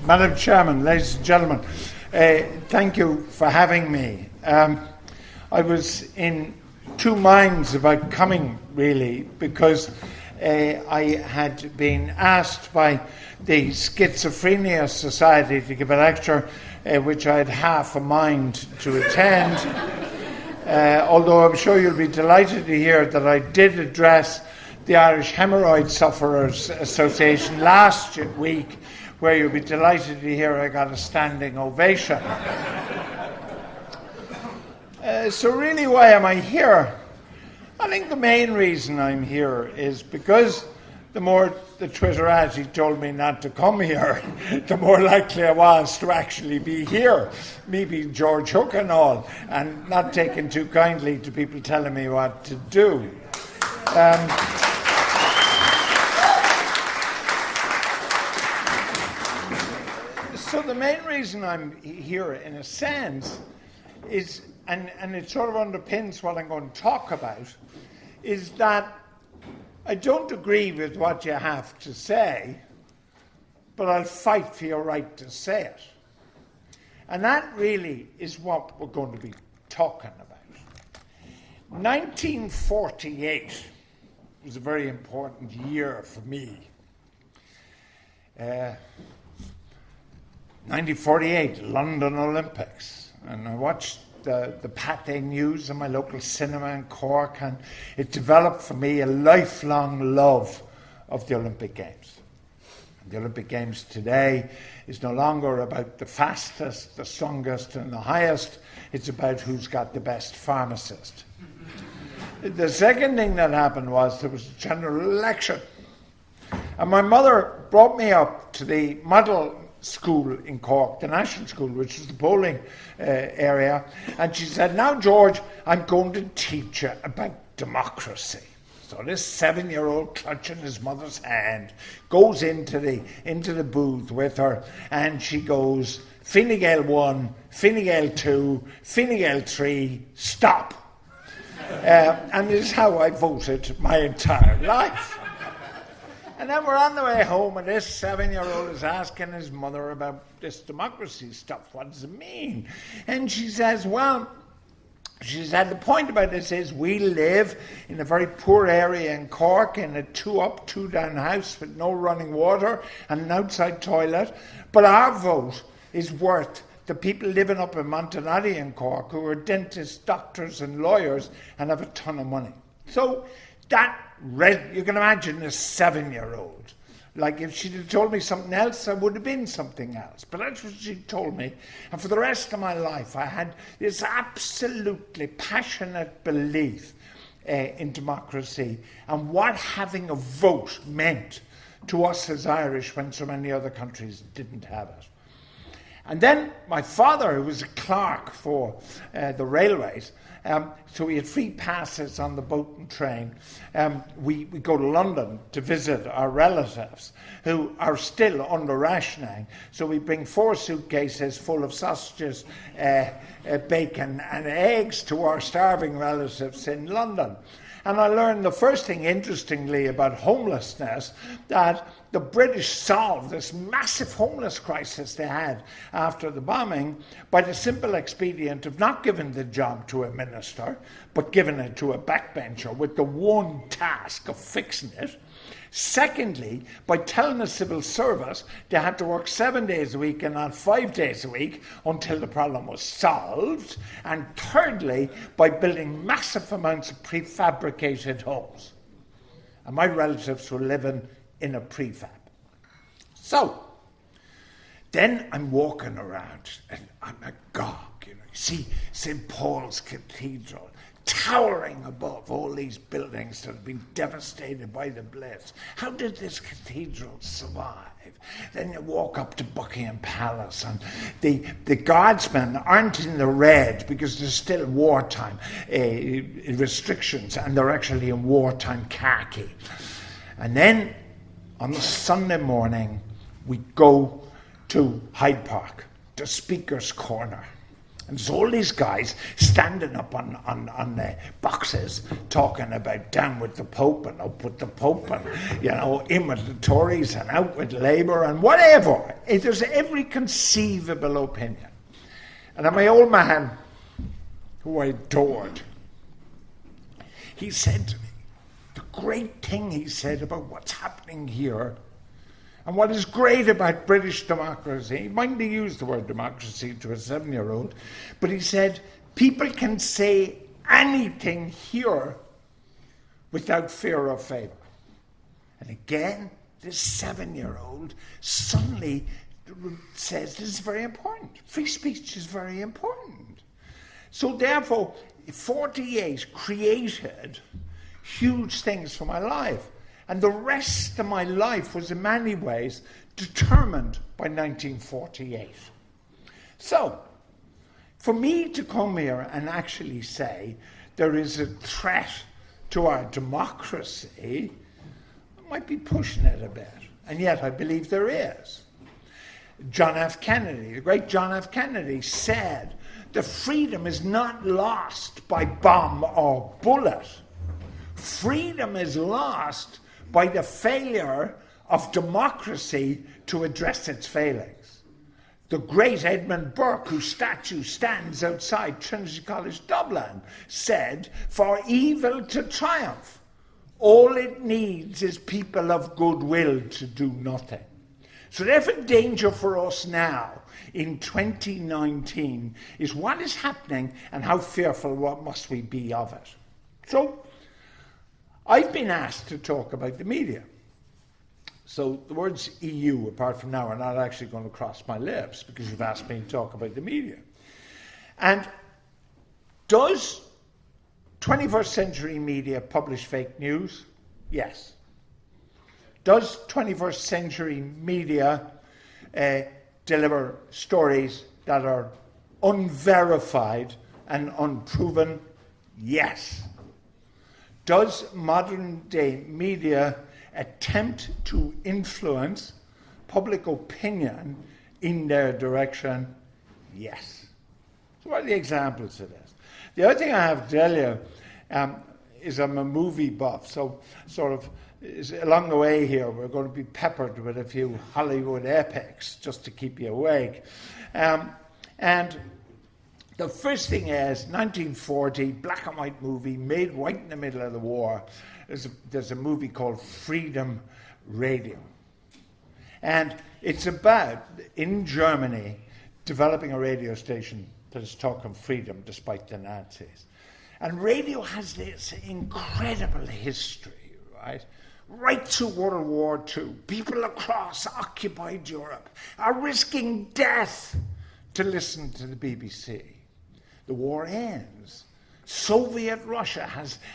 Madam Chairman, ladies and gentlemen, thank you for having me. I was in two minds about coming, really, because I had been asked by the Schizophrenia Society to give a lecture, which I had half a mind to attend. Although I'm sure you'll be delighted to hear that I did address the Irish Hemorrhoid Sufferers Association last week, where you'll be delighted to hear I got a standing ovation. So really, why am I here? I think the main reason I'm here is because the more the Twitterati told me not to come here, the more likely I was to actually be here, me being George Hook and all, and not taking too kindly to people telling me what to do. So the main reason I'm here, in a sense, is, and it sort of underpins what I'm going to talk about, is that I don't agree with what you have to say, but I'll fight for your right to say it. And that really is what we're going to be talking about. 1948 was a very important year for me. 1948, London Olympics, and I watched the Pate News in my local cinema in Cork, and it developed for me a lifelong love of the Olympic Games. And the Olympic Games today is no longer about the fastest, the strongest, and the highest. It's about who's got the best pharmacist. The second thing that happened was there was a general election. And my mother brought me up to the model school in Cork, the National School, which is the polling area, and she said, "Now, George, I'm going to teach you about democracy." So this 7-year-old, clutching his mother's hand, goes into the booth with her, and she goes, "Fine Gael 1, Fine Gael 2, Fine Gael 3, stop." And this is how I voted my entire life. And then we're on the way home, and this 7-year-old is asking his mother about this democracy stuff. What does it mean? And she says, well, she said, the point about this is we live in a very poor area in Cork in a 2-up, 2-down house with no running water and an outside toilet. But our vote is worth the people living up in Montanari in Cork who are dentists, doctors and lawyers and have a ton of money. So that, you can imagine a 7-year-old. Like, if she'd have told me something else, I would have been something else. But that's what she told me. And for the rest of my life, I had this absolutely passionate belief in democracy and what having a vote meant to us as Irish when so many other countries didn't have it. And then my father, who was a clerk for the railways, so we had free passes on the boat and train. We go to London to visit our relatives who are still under rationing. So we bring 4 suitcases full of sausages, bacon and eggs to our starving relatives in London. And I learned the first thing, interestingly, about homelessness, that the British solved this massive homeless crisis they had after the bombing by the simple expedient of not giving the job to a minister, but giving it to a backbencher with the one task of fixing it. Secondly, by telling the civil service they had to work 7 days a week and not 5 days a week until the problem was solved. And thirdly, by building massive amounts of prefabricated homes. And my relatives were living in a prefab. So, then I'm walking around and I'm agog, you see St. Paul's Cathedral, towering above all these buildings that have been devastated by the Blitz. How did this cathedral survive? Then you walk up to Buckingham Palace, and the guardsmen aren't in the red because there's still wartime restrictions, and they're actually in wartime khaki. And then on the Sunday morning, we go to Hyde Park, the Speaker's Corner. And so all these guys standing up on boxes talking about down with the Pope and up with the Pope and, in with the Tories and out with Labour and whatever. There's every conceivable opinion. And then my old man, who I adored, he said to me, the great thing he said about what's happening here and what is great about British democracy, he mightn't have used the word democracy to a 7-year-old, but he said, people can say anything here without fear or favour. And again, this 7-year-old suddenly says this is very important. Free speech is very important. So therefore, 48 created huge things for my life. And the rest of my life was in many ways determined by 1948. So, for me to come here and actually say there is a threat to our democracy, I might be pushing it a bit. And yet I believe there is. John F. Kennedy, the great John F. Kennedy, said that freedom is not lost by bomb or bullet. Freedom is lost by the failure of democracy to address its failings. The great Edmund Burke, whose statue stands outside Trinity College Dublin, said, for evil to triumph, all it needs is people of goodwill to do nothing. So therefore, danger for us now in 2019 is what is happening and how fearful what must we be of it. So I've been asked to talk about the media. So the words EU, apart from now, are not actually going to cross my lips because you've asked me to talk about the media. And does 21st century media publish fake news? Yes. Does 21st century media deliver stories that are unverified and unproven? Yes. Does modern-day media attempt to influence public opinion in their direction? Yes. So what are the examples of this? The other thing I have to tell you is I'm a movie buff, so sort of along the way here we're going to be peppered with a few Hollywood epics just to keep you awake. And the first thing is 1940, black and white movie made right in the middle of the war. There's a movie called Freedom Radio. And it's about, in Germany, developing a radio station that is talking freedom despite the Nazis. And radio has this incredible history, right? Right through World War II, people across occupied Europe are risking death to listen to the BBC. The war ends. Soviet Russia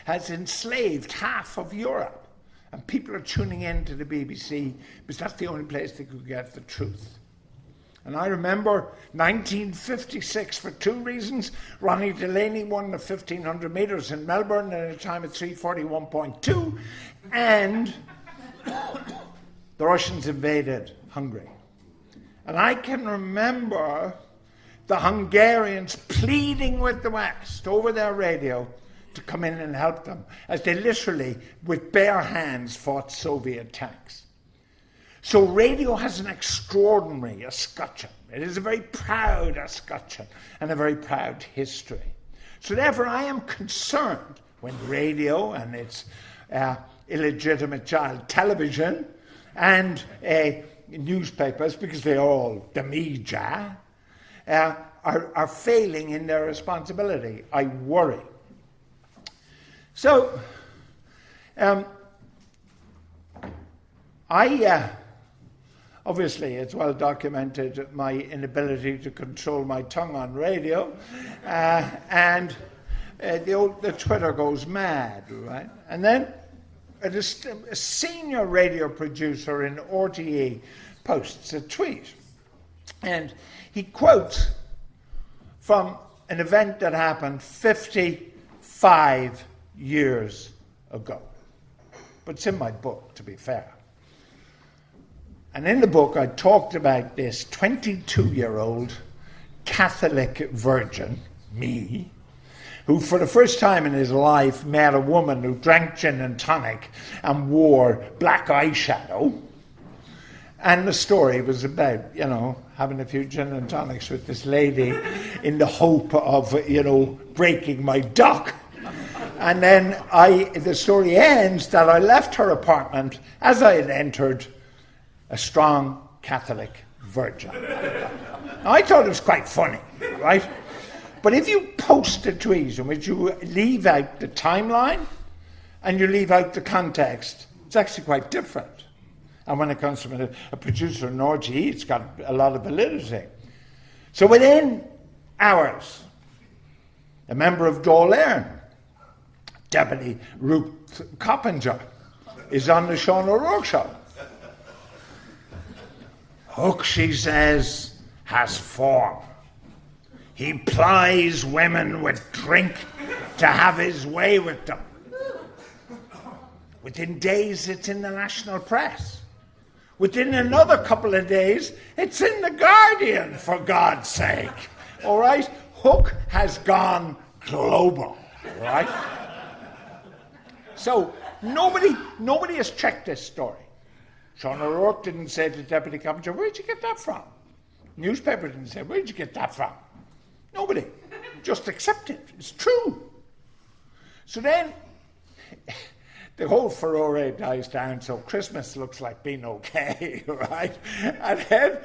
has enslaved half of Europe. And people are tuning in to the BBC because that's the only place they could get the truth. And I remember 1956 for two reasons. Ronnie Delaney won the 1,500 metres in Melbourne at a time of 3:41.2. And the Russians invaded Hungary. And I can remember the Hungarians pleading with the West over their radio to come in and help them, as they literally, with bare hands, fought Soviet tanks. So radio has an extraordinary escutcheon. It is a very proud escutcheon and a very proud history. So therefore I am concerned when radio and its illegitimate child television and newspapers, because they are all the media, are failing in their responsibility. I worry. So, obviously, it's well documented my inability to control my tongue on radio, and the Twitter goes mad, right? And then a senior radio producer in RTE posts a tweet, and he quotes from an event that happened 55 years ago. But it's in my book, to be fair. And in the book, I talked about this 22-year-old Catholic virgin, me, who for the first time in his life met a woman who drank gin and tonic and wore black eyeshadow. And the story was about, having a few gin and tonics with this lady in the hope of, breaking my duck. And then the story ends that I left her apartment as I had entered, a strong Catholic virgin. Now, I thought it was quite funny, right? But if you post a tweet in which you leave out the timeline and you leave out the context, it's actually quite different. And when it comes from a producer in RTE, it's got a lot of validity. So within hours, a member of Dáil Éireann, Deputy Ruth Coppinger, is on the Sean O'Rourke show. Hook, she says, has form. He plies women with drink to have his way with them. Within days, it's in the national press. Within another couple of days, it's in the Guardian, for God's sake. All right? Hook has gone global. All right? So nobody has checked this story. Sean O'Rourke didn't say to Deputy Coppinger, where'd you get that from? Newspaper didn't say, where'd you get that from? Nobody. Just accept it. It's true. So then, the whole furore dies down, so Christmas looks like being okay, right? And then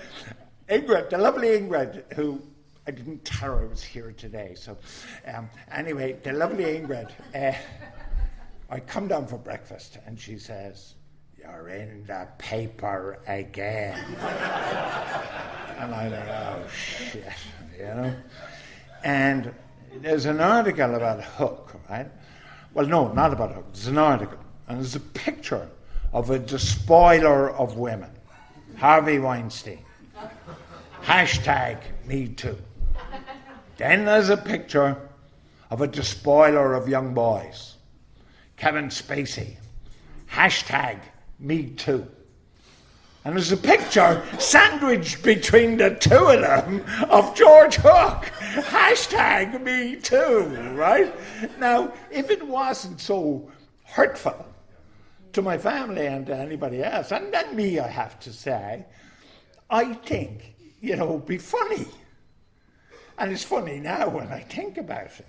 Ingrid, the lovely Ingrid, who I didn't tell her I was here today, so anyway, the lovely Ingrid, I come down for breakfast and she says, "You're in the paper again." And I think, oh shit, And there's an article about Hook, right? Well, no, not about Hook. There's an article, and there's a picture of a despoiler of women, Harvey Weinstein. Hashtag Me Too. Then there's a picture of a despoiler of young boys, Kevin Spacey. Hashtag Me Too. And there's a picture sandwiched between the two of them of George Hook. Hashtag Me Too, right? Now, if it wasn't so hurtful to my family and to anybody else, and then me, I have to say, I think, it'd be funny. And it's funny now when I think about it.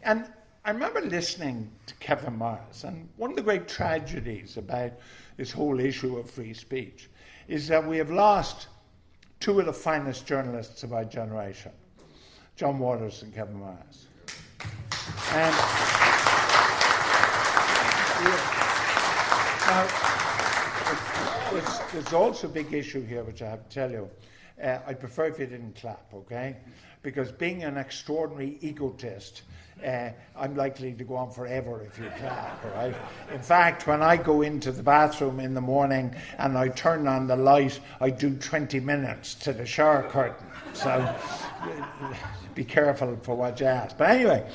And I remember listening to Kevin Morris, and one of the great tragedies about this whole issue of free speech is that we have lost two of the finest journalists of our generation, John Waters and Kevin Morris. And now, there's also a big issue here, which I have to tell you. I'd prefer if you didn't clap, okay? Because being an extraordinary egotist, I'm likely to go on forever if you clap, right? In fact, when I go into the bathroom in the morning and I turn on the light, I do 20 minutes to the shower curtain. So be careful for what you ask. But anyway,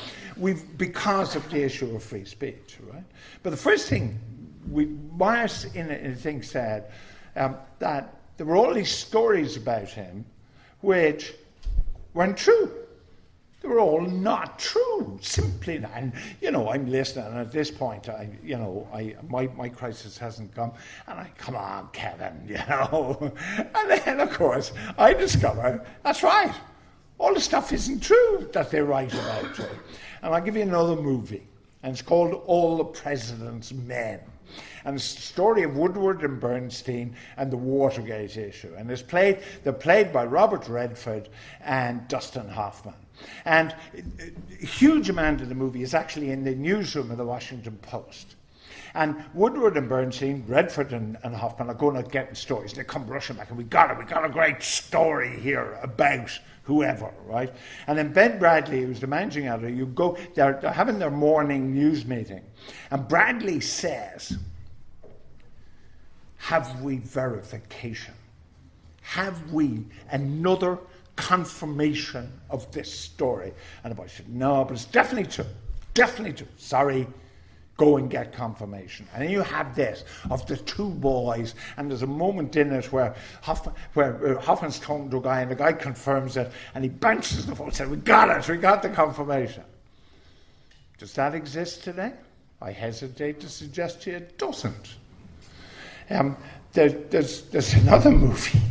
because of the issue of free speech, right? But the first thing, Morris in a thing said that there were all these stories about him which weren't true. They were all not true, simply not. And, I'm listening, and at this point, my crisis hasn't come, and come on, Kevin, And then, of course, I discover, that's right, all the stuff isn't true that they write about. And I'll give you another movie, and it's called All the President's Men. And it's the story of Woodward and Bernstein and the Watergate issue. And they're played by Robert Redford and Dustin Hoffman. And a huge amount of the movie is actually in the newsroom of the Washington Post. And Woodward and Bernstein, Redford and Hoffman are going out getting stories. They come rushing back, and we got a great story here about whoever, right? And then Ben Bradley, who's the managing editor, they're having their morning news meeting. And Bradley says, have we verification? Have we another confirmation of this story? And the boy said, no, but it's definitely true. Definitely true. Sorry, go and get confirmation. And then you have this, of the two boys, and there's a moment in it where Hoffman's talking to a guy, and the guy confirms it, and he bounces the phone and says, we got the confirmation. Does that exist today? I hesitate to suggest to you it doesn't. There's another movie,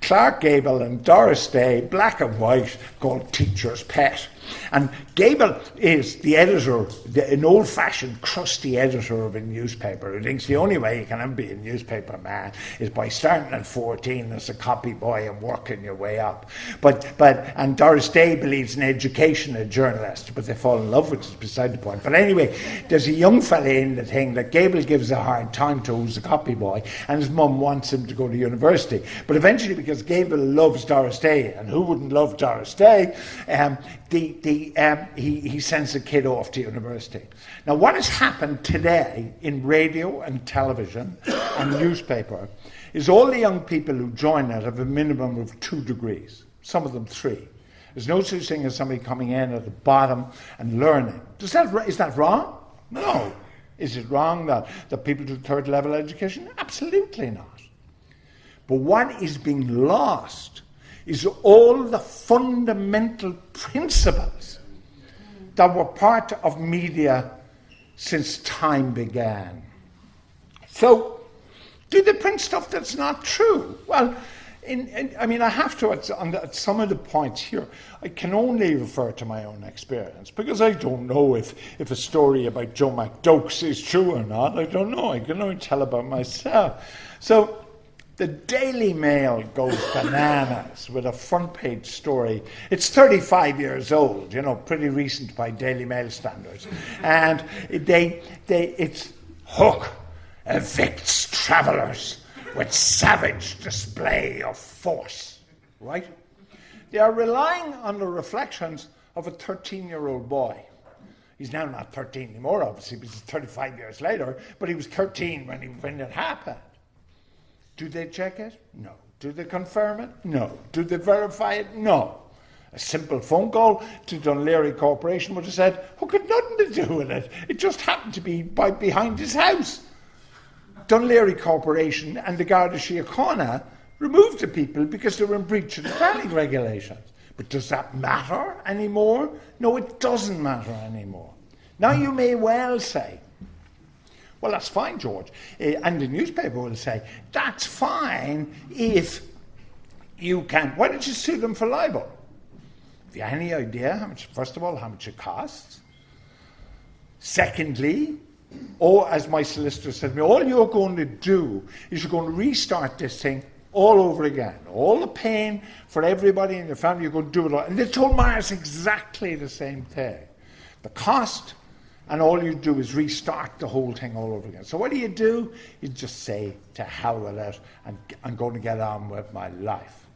Clark Gable and Doris Day, black and white, called Teacher's Pet. And Gable is the editor, an old-fashioned, crusty editor of a newspaper who thinks the only way you can ever be a newspaper man is by starting at 14 as a copy boy and working your way up. And Doris Day believes in education, a journalist, but they fall in love, which is beside the point. But anyway, there's a young fella in the thing that Gable gives a hard time to, who's a copy boy, and his mum wants him to go to university. But eventually, because Gable loves Doris Day, and who wouldn't love Doris Day, he sends the kid off to university. Now, what has happened today in radio and television and newspaper is all the young people who join it have a minimum of 2 degrees, some of them 3. There's no such thing as somebody coming in at the bottom and learning. Is that wrong? No. Is it wrong that people do third level education? Absolutely not. But what is being lost is all the fundamental principles that were part of media since time began. So, do they print stuff that's not true? Well, I have to, at some of the points here, I can only refer to my own experience, because I don't know if a story about Joe McDokes is true or not. I don't know. I can only tell about myself. So, the Daily Mail goes bananas with a front-page story. It's 35 years old, pretty recent by Daily Mail standards. And it's Hook evicts travellers with savage display of force, right? They are relying on the reflections of a 13-year-old boy. He's now not 13 anymore, obviously, because it's 35 years later, but he was 13 when it happened. Do they check it? No. Do they confirm it? No. Do they verify it? No. A simple phone call to Dunleary Corporation would have said, Hook had nothing to do with it. It just happened to be behind his house. Dunleary Corporation and the Garda Síochána removed the people because they were in breach of the planning regulations. But does that matter anymore? No, it doesn't matter anymore. Now you may well say, well, that's fine, George. And the newspaper will say, that's fine if you can. Why don't you sue them for libel? Have you any idea how much, first of all, how much it costs? Secondly, as my solicitor said to me, all you're going to do is you're going to restart this thing all over again. All the pain for everybody in your family, you're going to do it all. And they told Myers exactly the same thing. The cost, and all you do is restart the whole thing all over again. So what do? You just say, to hell with it, and I'm going to get on with my life.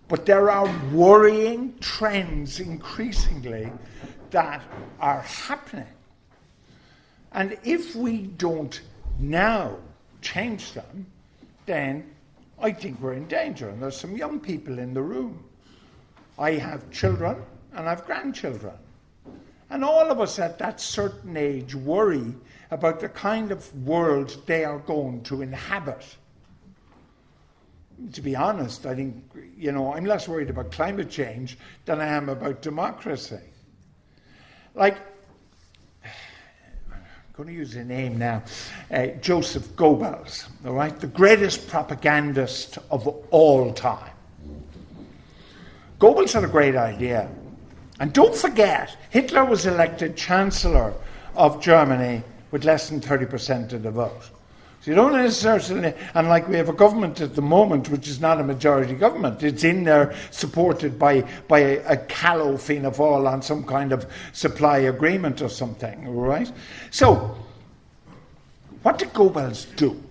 But there are worrying trends increasingly that are happening. And if we don't now change them, then I think we're in danger. And there's some young people in the room. I have children and I have grandchildren. And all of us at that certain age worry about the kind of world they are going to inhabit. To be honest, I think, I'm less worried about climate change than I am about democracy. Like, I'm going to use a name now, Joseph Goebbels, all right, the greatest propagandist of all time. Goebbels had a great idea. And don't forget, Hitler was elected Chancellor of Germany with less than 30% of the vote. So you don't necessarily, and like we have a government at the moment which is not a majority government, it's in there supported by a callow Fianna Fáil on some kind of supply agreement or something, right? So, what did Goebbels do?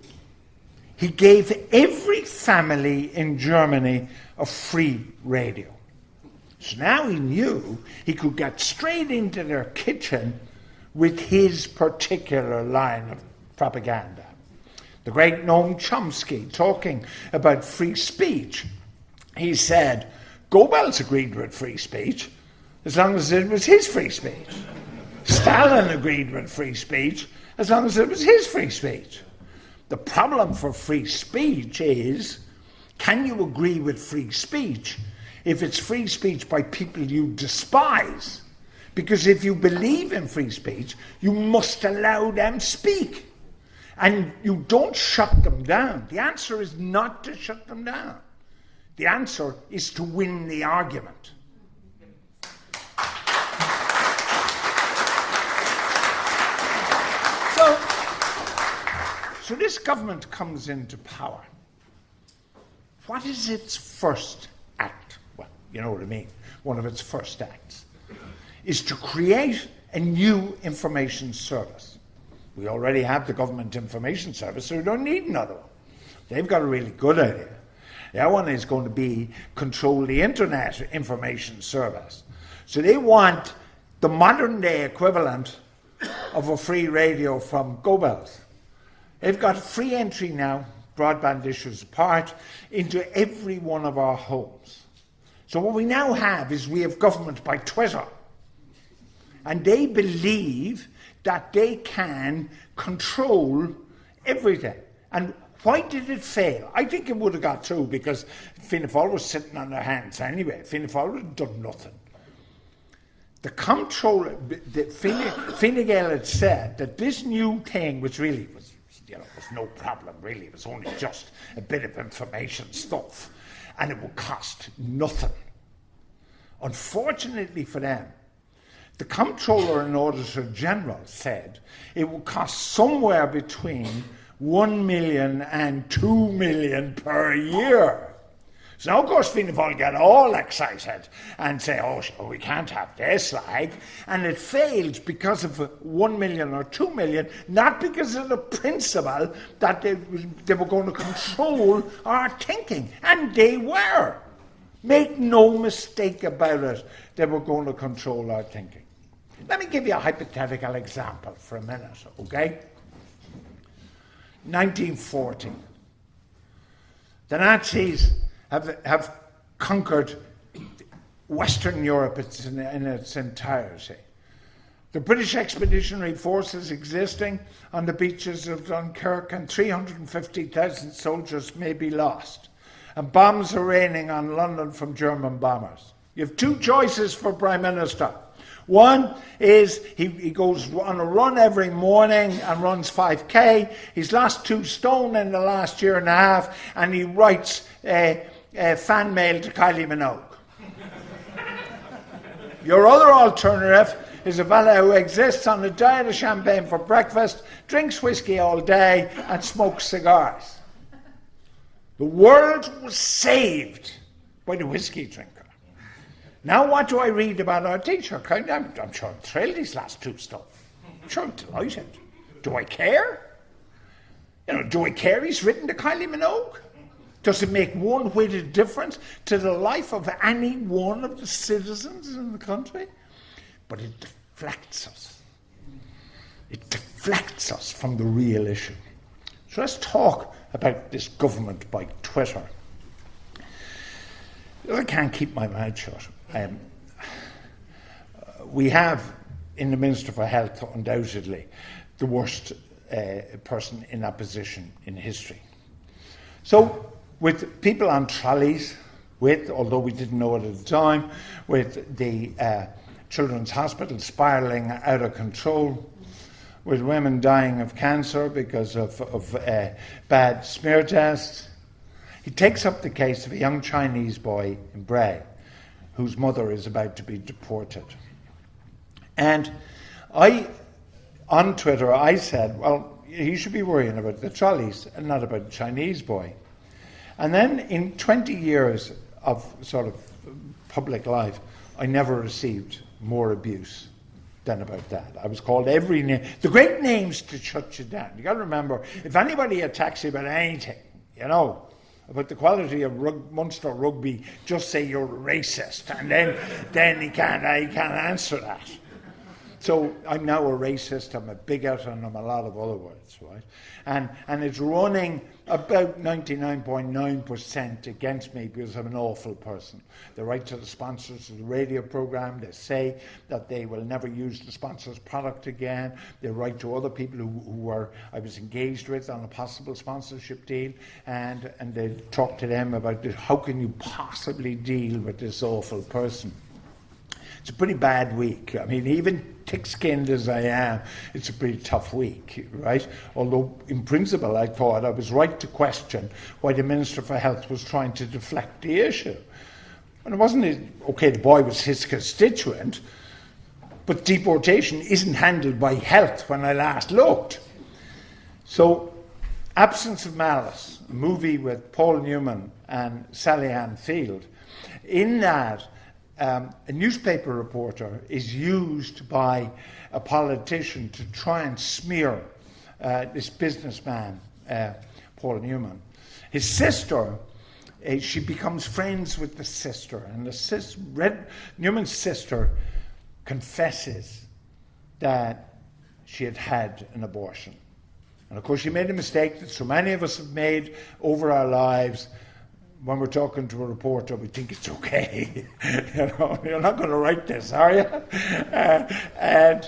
He gave every family in Germany a free radio. So now he knew he could get straight into their kitchen with his particular line of propaganda. The great Noam Chomsky, talking about free speech, he said, Goebbels agreed with free speech as long as it was his free speech. Stalin agreed with free speech as long as it was his free speech. The problem for free speech is, can you agree with free speech if it's free speech by people you despise? Because if you believe in free speech, you must allow them speak. And you don't shut them down. The answer is not to shut them down. The answer is to win the argument. So this government comes into power. What is its first act? Well, you know what I mean. One of its first acts is to create a new information service. We already have the Government Information Service, so we don't need another one. They've got a really good idea. Their one is going to be control the Internet Information Service. So they want the modern-day equivalent of a free radio from GoBells. They've got free entry now, broadband issues apart, into every one of our homes. So what we now have is we have government by Twitter. And they believe that they can control everything. And why did it fail? I think it would have got through because Fianna Fáil was sitting on their hands anyway. Fianna Fáil would have done nothing. The comptroller, Fine Gael had said that this new thing, which really was, was no problem, really. It was only just a bit of information stuff. And it would cost nothing. Unfortunately for them, the Comptroller and Auditor General said it would cost somewhere between 1 million and 2 million per year. So now, of course, Fianna Fáil get all excited and say, oh, sure, we can't have this, like. And it failed because of 1 million or 2 million, not because of the principle that they were going to control our thinking. And they were. Make no mistake about it, they were going to control our thinking. Let me give you a hypothetical example for a minute, okay? 1940. The Nazis have conquered Western Europe in its entirety. The British Expeditionary Forces existing on the beaches of Dunkirk, and 350,000 soldiers may be lost. And bombs are raining on London from German bombers. You have two choices for Prime Minister. One is he goes on a run every morning and runs 5k. He's lost 2 stone in the last year and a half, and he writes fan mail to Kylie Minogue. Your other alternative is a fella who exists on a diet of champagne for breakfast, drinks whiskey all day, and smokes cigars. The world was saved by the whiskey drinker. Now what do I read about our Taoiseach? I'm sure I'm thrilled he's lost 2 stone. I'm sure I'm delighted. Do I care? Do I care he's written to Kylie Minogue? Does it make one whit of difference to the life of any one of the citizens in the country? But it deflects us. It deflects us from the real issue. So let's talk about this government by Twitter. I can't keep my mouth shut. We have, in the Minister for Health, undoubtedly, the worst person in that position in history. So, with people on trolleys, although we didn't know it at the time, with the Children's Hospital spiralling out of control, with women dying of cancer because of bad smear tests, he takes up the case of a young Chinese boy in Bray, whose mother is about to be deported. And on Twitter, I said, well, he should be worrying about the trolleys and not about the Chinese boy. And then in 20 years of sort of public life, I never received more abuse than about that. I was called every name, the great names to shut you down. You got to remember, if anybody attacks you about anything, about the quality of Munster rugby, just say you're a racist, and then he can't answer that. So I'm now a racist, I'm a bigot, and I'm a lot of other words, right? And it's running about 99.9% against me because I'm an awful person. They write to the sponsors of the radio program, they say that they will never use the sponsor's product again. They write to other people who I was engaged with on a possible sponsorship deal, and they talk to them about this. How can you possibly deal with this awful person? It's a pretty bad week. I mean, even thick-skinned as I am, it's a pretty tough week, right? Although, in principle, I thought I was right to question why the Minister for Health was trying to deflect the issue. And it wasn't, okay, the boy was his constituent, but deportation isn't handled by health when I last looked. So, Absence of Malice, a movie with Paul Newman and Sally Ann Field. In that, a newspaper reporter is used by a politician to try and smear this businessman, Paul Newman. His sister, she becomes friends with the sister, and Newman's sister confesses that she had had an abortion. And of course, she made a mistake that so many of us have made over our lives. When we're talking to a reporter, we think it's okay. You're not going to write this, are you? And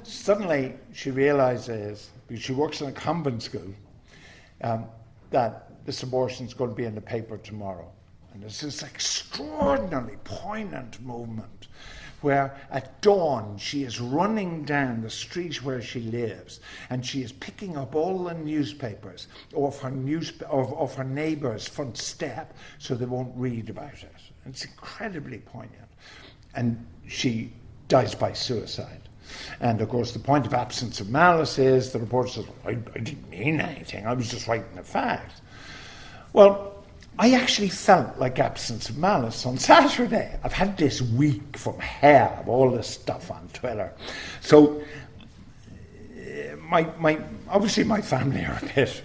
suddenly she realizes, because she works in a convent school, that this abortion is going to be in the paper tomorrow. And there's this extraordinarily poignant moment where at dawn she is running down the street where she lives, and she is picking up all the newspapers off her neighbour's front step so they won't read about it. It's incredibly poignant. And she dies by suicide. And of course the point of Absence of Malice is the reporter says, I didn't mean anything, I was just writing the facts. Well, I actually felt like Absence of Malice on Saturday. I've had this week from hell, all this stuff on Twitter. So, obviously my family are a bit,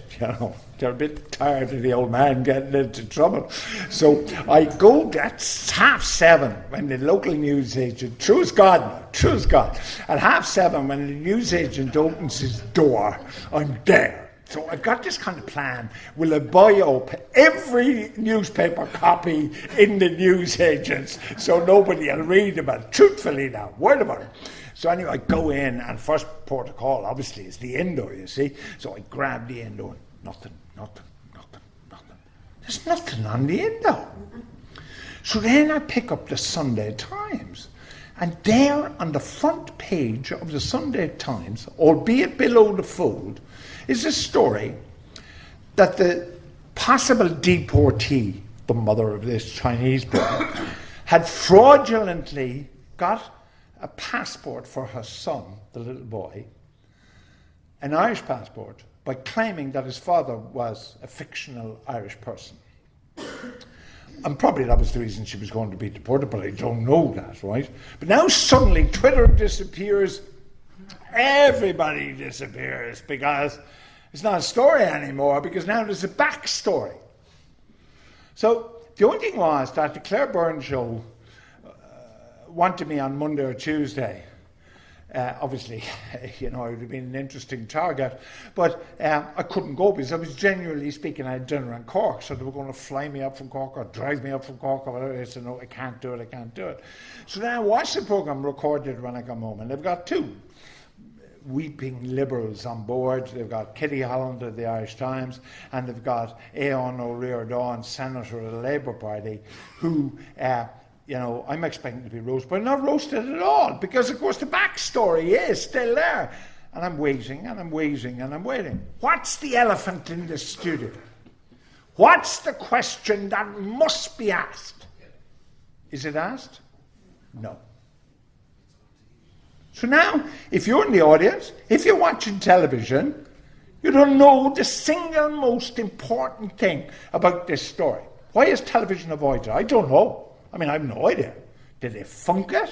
they're a bit tired of the old man getting into trouble. So I go at 7:30 when the local newsagent, true as God, at 7:30 when the newsagent opens his door, I'm there. So I've got this kind of plan. Will I buy up every newspaper copy in the newsagents so nobody will read about it? Truthfully now, word about it. So anyway, I go in, and first port of call, obviously, is the Indo, you see. So I grab the Indo, and nothing. There's nothing on the Indo. So then I pick up the Sunday Times. And there on the front page of the Sunday Times, albeit below the fold, is a story that the possible deportee, the mother of this Chinese boy, had fraudulently got a passport for her son, the little boy, an Irish passport, by claiming that his father was a fictional Irish person. And probably that was the reason she was going to be deported, but I don't know that, right? But now suddenly Twitter disappears, everybody disappears, because it's not a story anymore, because now there's a backstory. So the only thing was that the Claire Byrne show wanted me on Monday or Tuesday. Obviously, it would have been an interesting target, but I couldn't go because I was genuinely speaking, I had dinner in Cork, so they were going to fly me up from Cork or drive me up from Cork or whatever. I said, no, I can't do it. So then I watched the programme recorded when I come home, and they've got two weeping liberals on board. They've got Kitty Holland of the Irish Times, and they've got Eoin O'Riordan, Senator of the Labour Party, who I'm expecting to be roasted, but not roasted at all, because of course the backstory is still there. And I'm waiting. What's the elephant in the studio? What's the question that must be asked? Is it asked? No. So now, if you're in the audience, if you're watching television, you don't know the single most important thing about this story. Why is television avoided? I don't know. I have no idea. Did they funk it?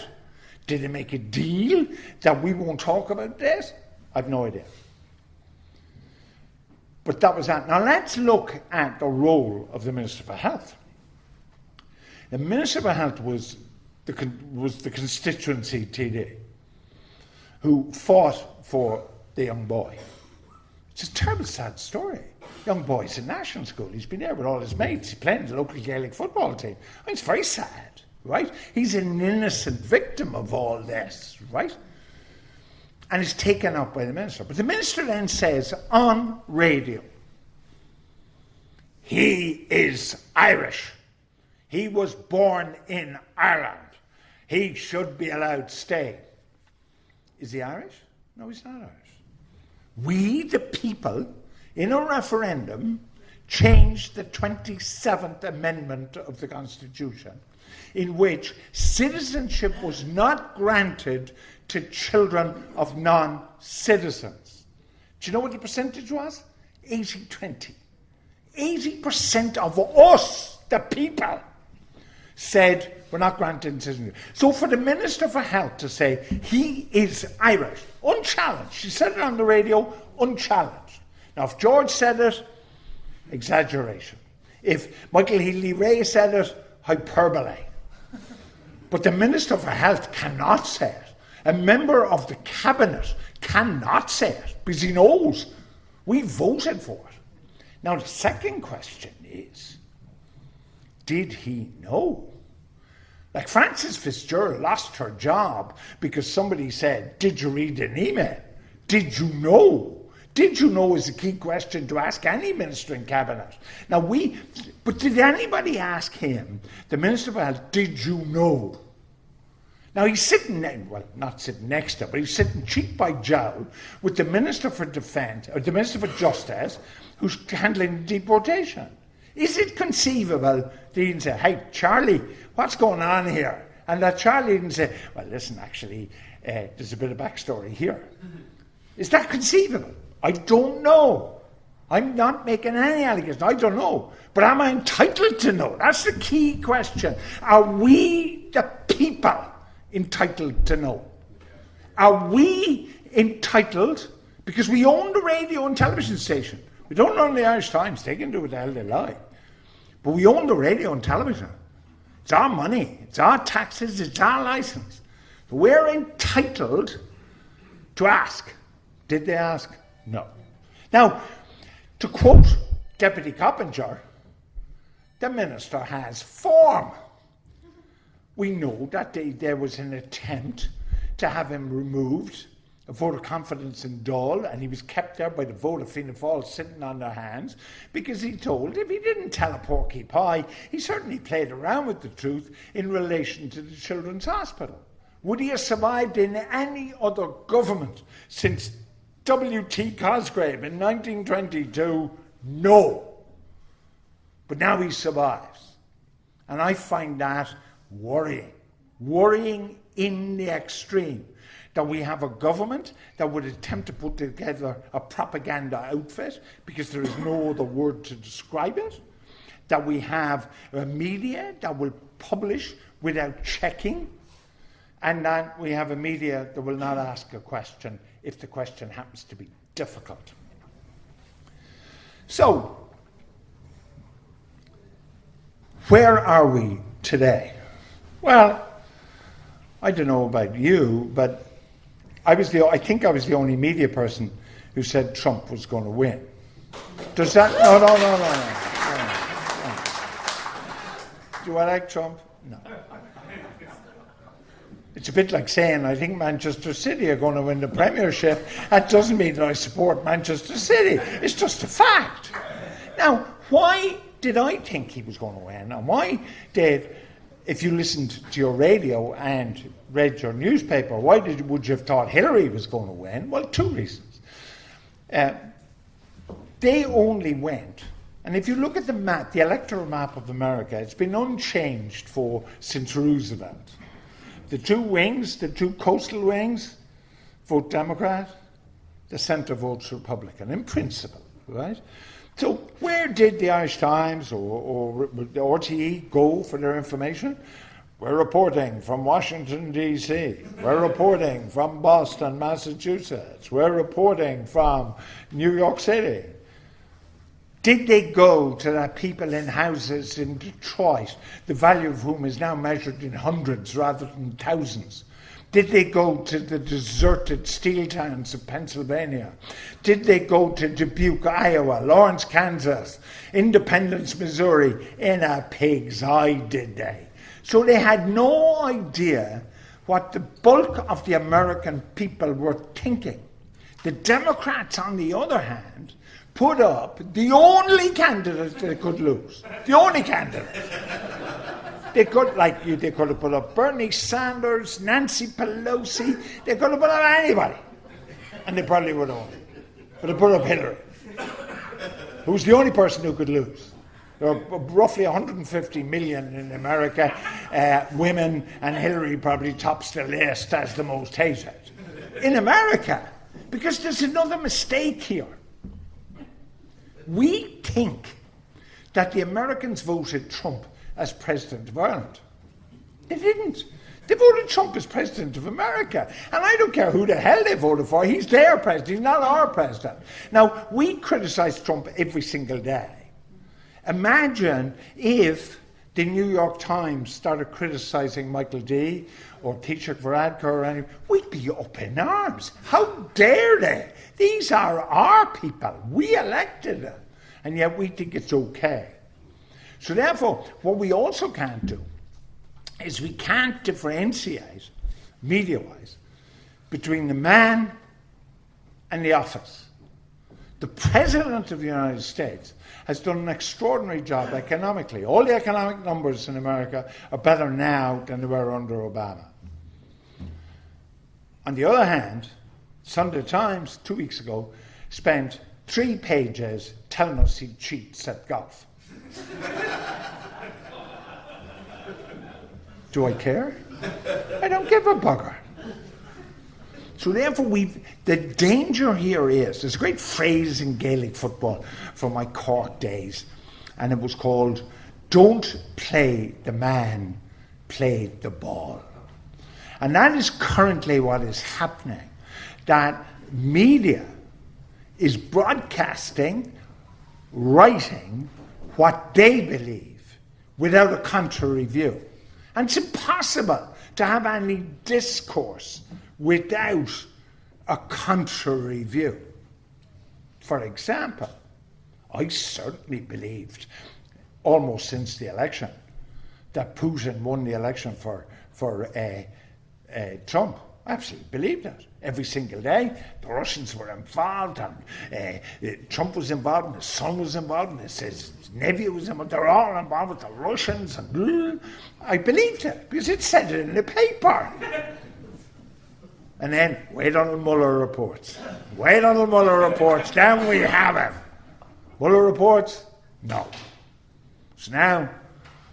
Did they make a deal that we won't talk about this? I've no idea. But that was that. Now let's look at the role of the Minister for Health. The Minister for Health was the constituency TD. who fought for the young boy. It's a terrible, sad story. Young boy's in national school. He's been there with all his mates. He's playing the local Gaelic football team. And it's very sad, right? He's an innocent victim of all this, right? And is taken up by the minister. But the minister then says on radio, he is Irish. He was born in Ireland. He should be allowed to stay. Is he Irish? No, he's not Irish. We, the people, in a referendum, changed the 27th Amendment of the Constitution, in which citizenship was not granted to children of non-citizens. Do you know what the percentage was? 80-20. 80% of us, the people, said we're not granting citizenship. So for the Minister for Health to say he is Irish, unchallenged, she said it on the radio, unchallenged. Now if George said it, exaggeration. If Michael Healy-Rae said it, hyperbole. But the Minister for Health cannot say it. A member of the Cabinet cannot say it because he knows we voted for it. Now the second question is, did he know? Like Frances Fitzgerald lost her job because somebody said, did you read an email? Did you know? Did you know is a key question to ask any minister in cabinet. Now but did anybody ask him, the Minister for Health, did you know? Now he's sitting, well, not sitting next to, but he's sitting cheek by jowl with the Minister for Defence, or the Minister for Justice, who's handling deportation. Is it conceivable that he can say, hey, Charlie, what's going on here? And that Charlie can say, well, listen, actually, there's a bit of backstory here. Is that conceivable? I don't know. I'm not making any allegations. I don't know. But am I entitled to know? That's the key question. Are we, the people, entitled to know? Are we entitled, because we own the radio and television station. We don't own the Irish Times. They can do what the hell they like. But we own the radio and television. It's our money. It's our taxes. It's our license. So we're entitled to ask. Did they ask? No. Now, to quote Deputy Coppinger, the minister has form. We know that there was an attempt to have him removed, a vote of confidence in Dáil, and he was kept there by the vote of Fianna Fáil sitting on their hands because he told, if he didn't tell a porky pie, he certainly played around with the truth in relation to the Children's Hospital. Would he have survived in any other government since W.T. Cosgrave in 1922? No. But now he survives. And I find that worrying. Worrying in the extreme. That we have a government that would attempt to put together a propaganda outfit because there is no other word to describe it. That we have a media that will publish without checking. And that we have a media that will not ask a question if the question happens to be difficult. So, where are we today? Well, I don't know about you, but I think I was the only media person who said Trump was going to win. Does that? No. Do I like Trump? No. It's a bit like saying I think Manchester City are going to win the Premiership. That doesn't mean that I support Manchester City. It's just a fact. Now, why did I think he was going to win? And why did, if you listened to your radio and read your newspaper, would you have thought Hillary was going to win? Well, two reasons. They only went, and if you look at the map, the electoral map of America, it's been unchanged since Roosevelt. The two wings, the two coastal wings, vote Democrat. The centre votes Republican, in principle, right? So where did the Irish Times or the RTE go for their information? We're reporting from Washington, D.C. We're reporting from Boston, Massachusetts. We're reporting from New York City. Did they go to the people in houses in Detroit, the value of whom is now measured in hundreds rather than thousands? Did they go to the deserted steel towns of Pennsylvania? Did they go to Dubuque, Iowa, Lawrence, Kansas, Independence, Missouri, in a pig's eye, did they? So they had no idea what the bulk of the American people were thinking. The Democrats, on the other hand, put up the only candidate they could lose. The only candidate. They could have put up Bernie Sanders, Nancy Pelosi. They could have put up anybody. And they probably would have won. But they put up Hillary, who was the only person who could lose. There are roughly 150 million in America, women, and Hillary probably tops the list as the most hated. In America, because there's another mistake here. We think that the Americans voted Trump as President of Ireland. They didn't. They voted Trump as President of America. And I don't care who the hell they voted for. He's their president. He's not our president. Now, we criticize Trump every single day. Imagine if the New York Times started criticizing Michael D. or Taoiseach Varadkar or anything. We'd be up in arms. How dare they? These are our people. We elected them. And yet we think it's okay. So therefore, what we also can't do is we can't differentiate, media-wise, between the man and the office. The President of the United States has done an extraordinary job economically. All the economic numbers in America are better now than they were under Obama. On the other hand, Sunday Times, 2 weeks ago, spent 3 pages telling us he cheats at golf. Do I care? I don't give a bugger. So therefore, the danger here is, there's a great phrase in Gaelic football from my Cork days, and it was called, "Don't play the man, play the ball." And that is currently what is happening, that media is broadcasting, writing what they believe without a contrary view. And it's impossible to have any discourse without a contrary view. For example, I certainly believed, almost since the election, that Putin won the election for Trump. I absolutely believed it. Every single day, the Russians were involved, and Trump was involved, and his son was involved, and his nephew was involved. They're all involved with the Russians. And I believed it, because it said it in the paper. And then, wait until Mueller reports. Wait until Mueller reports, then we have him. Mueller reports? No. So now,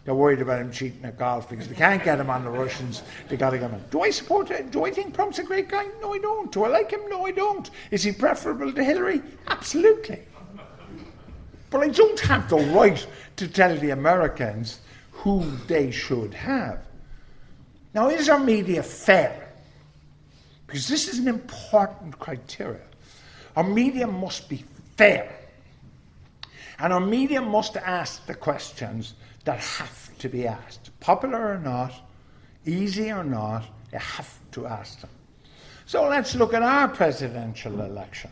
they're worried about him cheating at golf because they can't get him on the Russians. They got to get him. Do I support it? Do I think Trump's a great guy? No, I don't. Do I like him? No, I don't. Is he preferable to Hillary? Absolutely. But I don't have the right to tell the Americans who they should have. Now, is our media fair? Because this is an important criteria. Our media must be fair. And our media must ask the questions that have to be asked. Popular or not, easy or not, you have to ask them. So let's look at our presidential election.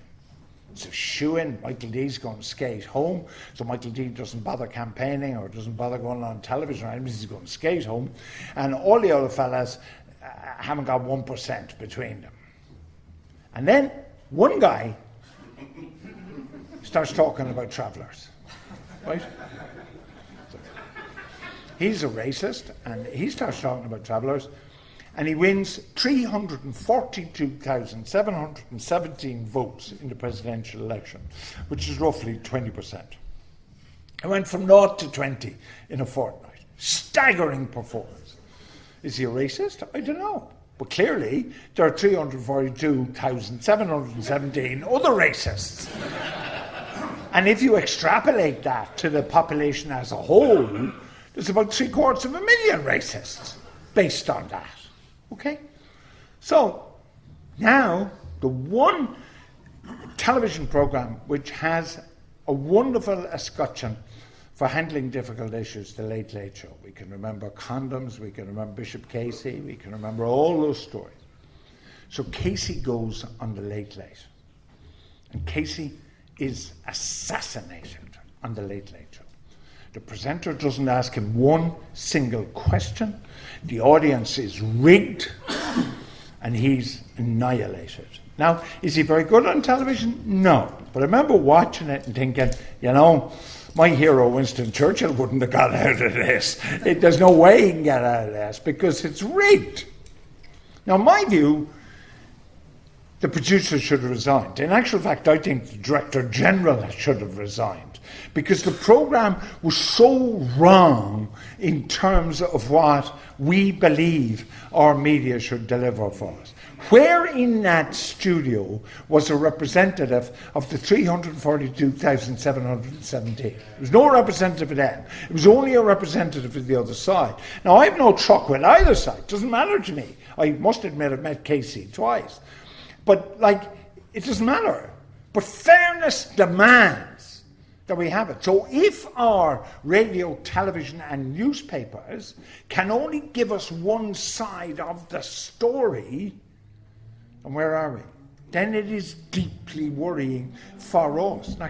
It's a shoo-in. Michael D's going to skate home, so Michael D doesn't bother campaigning or doesn't bother going on television or anything. He's going to skate home. And all the other fellas haven't got 1% between them. And then one guy starts talking about travellers, right? He's a racist, and he starts talking about travellers, and he wins 342,717 votes in the presidential election, which is roughly 20%. He went from 0 to 20 in a fortnight. Staggering performance. Is he a racist? I don't know. But clearly, there are 342,717 other racists. And if you extrapolate that to the population as a whole, there's about 750,000 racists based on that. Okay? So, now, the one television program which has a wonderful escutcheon for handling difficult issues, The Late Late Show. We can remember condoms, we can remember Bishop Casey, we can remember all those stories. So Casey goes on the Late Late. And Casey is assassinated on the Late Late Show. The presenter doesn't ask him one single question. The audience is rigged, and he's annihilated. Now, is he very good on television? No. But I remember watching it and thinking, my hero Winston Churchill wouldn't have got out of this. There's no way he can get out of this because it's rigged. Now, in my view, the producer should have resigned. In actual fact, I think the Director General should have resigned because the programme was so wrong in terms of what we believe our media should deliver for us. Where in that studio was a representative of the 342,717? There was no representative of them. It was only a representative of the other side. Now, I have no truck with either side. Doesn't matter to me. I must admit I've met Casey twice. But, it doesn't matter. But fairness demands that we have it. So if our radio, television and newspapers can only give us one side of the story, and where are we? Then it is deeply worrying for us. Now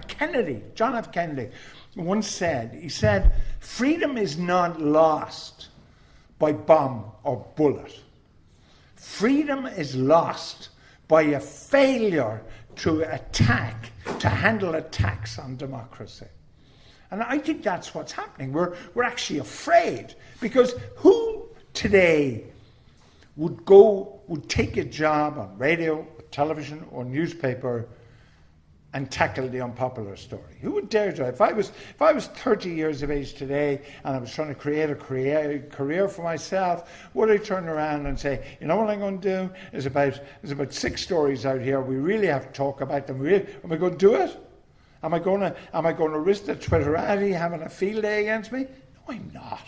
John F. Kennedy once said, freedom is not lost by bomb or bullet. Freedom is lost by a failure to handle attacks on democracy. And I think that's what's happening. We're actually afraid because who today would take a job on radio, television or newspaper and tackle the unpopular story? Who would dare to? If I was 30 years of age today and I was trying to create a career for myself, would I turn around and say, what I'm going to do is about 6 stories out here. We really have to talk about them. Am I going to do it? Am I going to risk the Twitterati having a field day against me? No, I'm not.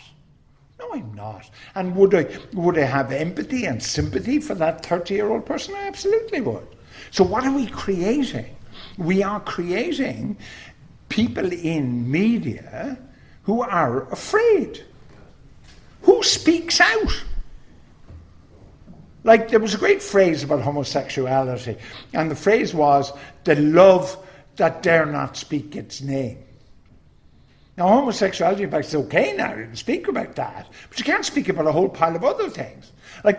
No, I'm not. And would I have empathy and sympathy for that 30-year-old person? I absolutely would. So what are we creating? We are creating people in media who are afraid. Who speaks out? There was a great phrase about homosexuality, and the phrase was, the love that dare not speak its name. Now, homosexuality, in fact, is okay now. You can speak about that. But you can't speak about a whole pile of other things.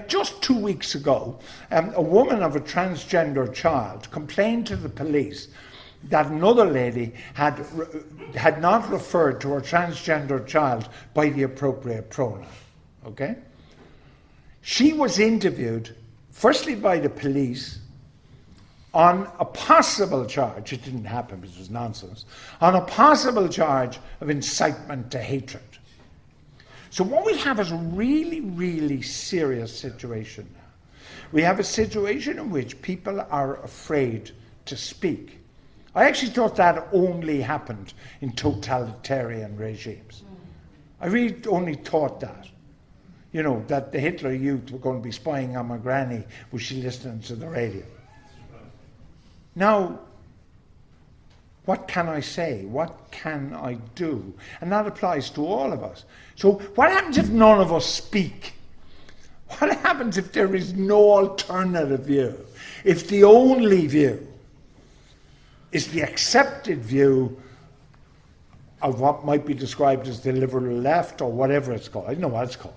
Just 2 weeks ago, a woman of a transgender child complained to the police that another lady had not referred to her transgender child by the appropriate pronoun. Okay? She was interviewed, firstly by the police, on a possible charge, it didn't happen because it was nonsense, on a possible charge of incitement to hatred. So what we have is a really, really serious situation now. We have a situation in which people are afraid to speak. I actually thought that only happened in totalitarian regimes. I really only thought that. That the Hitler Youth were going to be spying on my granny, was she listening to the radio? Now, what can I say? What can I do? And that applies to all of us. So what happens if none of us speak? What happens if there is no alternative view? If the only view is the accepted view of what might be described as the liberal left or whatever it's called. I don't know what it's called.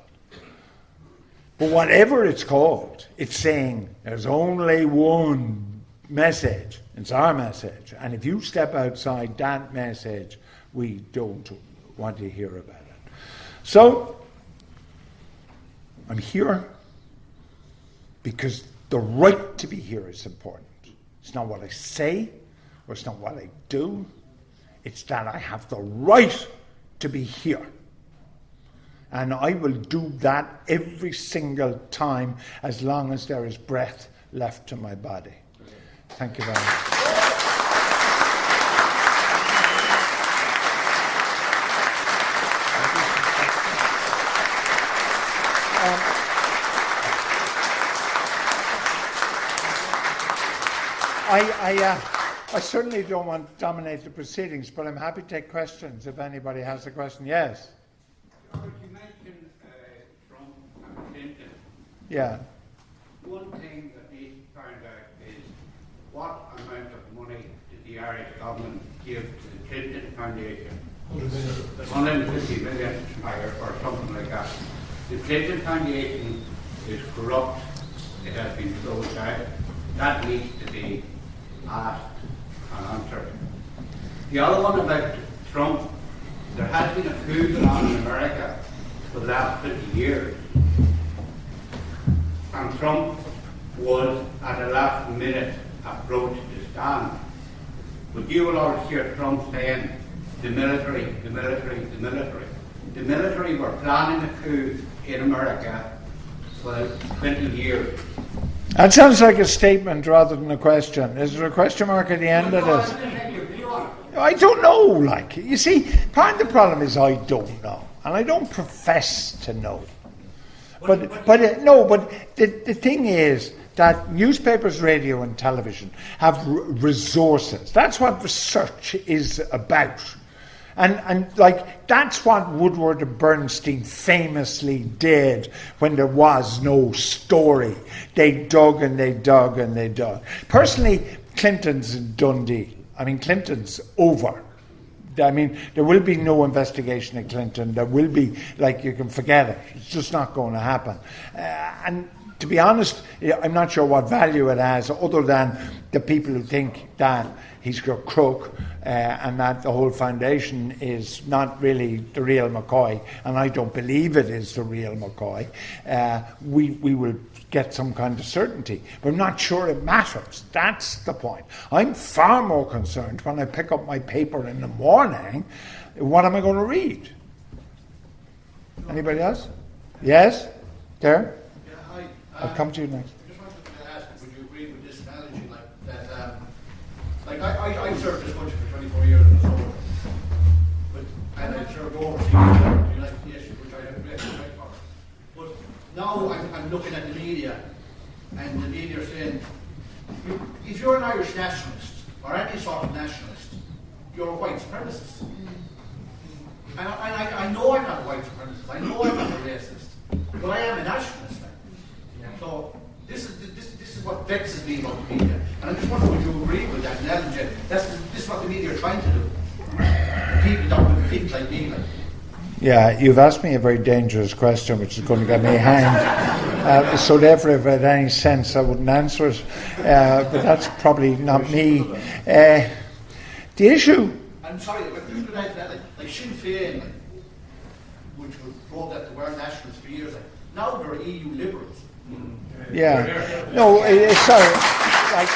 But whatever it's called, it's saying there's only one message. It's our message. And if you step outside that message, we don't want to hear about it. So, I'm here because the right to be here is important. It's not what I say, or it's not what I do. It's that I have the right to be here. And I will do that every single time as long as there is breath left to my body. Thank you very much. I certainly don't want to dominate the proceedings, but I'm happy to take questions if anybody has a question. Yes? You mentioned Trump and Clinton. Yeah. One thing that needs to Irish government give to the Clinton Foundation 150 million or something like that. The Clinton Foundation is corrupt. It has been closed out. That needs to be asked and answered. The other one about Trump, there has been a coup going on in America for the last 50 years. And Trump was at the last minute approach to stand. But you will always hear Trump saying, the military, the military, the military. The military were planning a coup in America for 20 years. That sounds like a statement rather than a question. Is there a question mark at the end of this? I don't know, like. You see, part of the problem is I don't know. And I don't profess to know. But the thing is that newspapers, radio and television have resources. That's what research is about. And like, that's what Woodward and Bernstein famously did when there was no story. They dug and they dug and they dug. Personally, Clinton's a done deal. I mean, Clinton's over. I mean, there will be no investigation of Clinton. There will be, like, you can forget it. It's just not going to happen. And to be honest, I'm not sure what value it has, other than the people who think that he's a crook and that the whole foundation is not really the real McCoy, and I don't believe it is the real McCoy. We will get some kind of certainty, but I'm not sure it matters. That's the point. I'm far more concerned when I pick up my paper in the morning, what am I going to read? Anybody else? Yes? There? Yeah, hi. I'll come to you next. I just wanted to ask, would you agree with this analogy, like that? I served this country for 24 years in the summer, and I served overseas in the United Nations, which I have great respect for. But now I'm looking at the media, and the media are saying, if you're an Irish nationalist or any sort of nationalist, you're a white supremacist. And I know I'm not a white supremacist. I know I'm not a racist, but I am a nationalist. So this is what vexes me about the media, and I just wonder, would you agree with that analogy? This is what the media are trying to do. People that would think like me, like. Yeah, you've asked me a very dangerous question, which is going to get me hanged. So therefore, if it had any sense, I wouldn't answer it. But that's probably not me. The issue. I'm sorry, but people like that, like Sinn Féin, which wrote that they were nationalists for years, now they're EU liberals. Yeah. No, sorry. Like,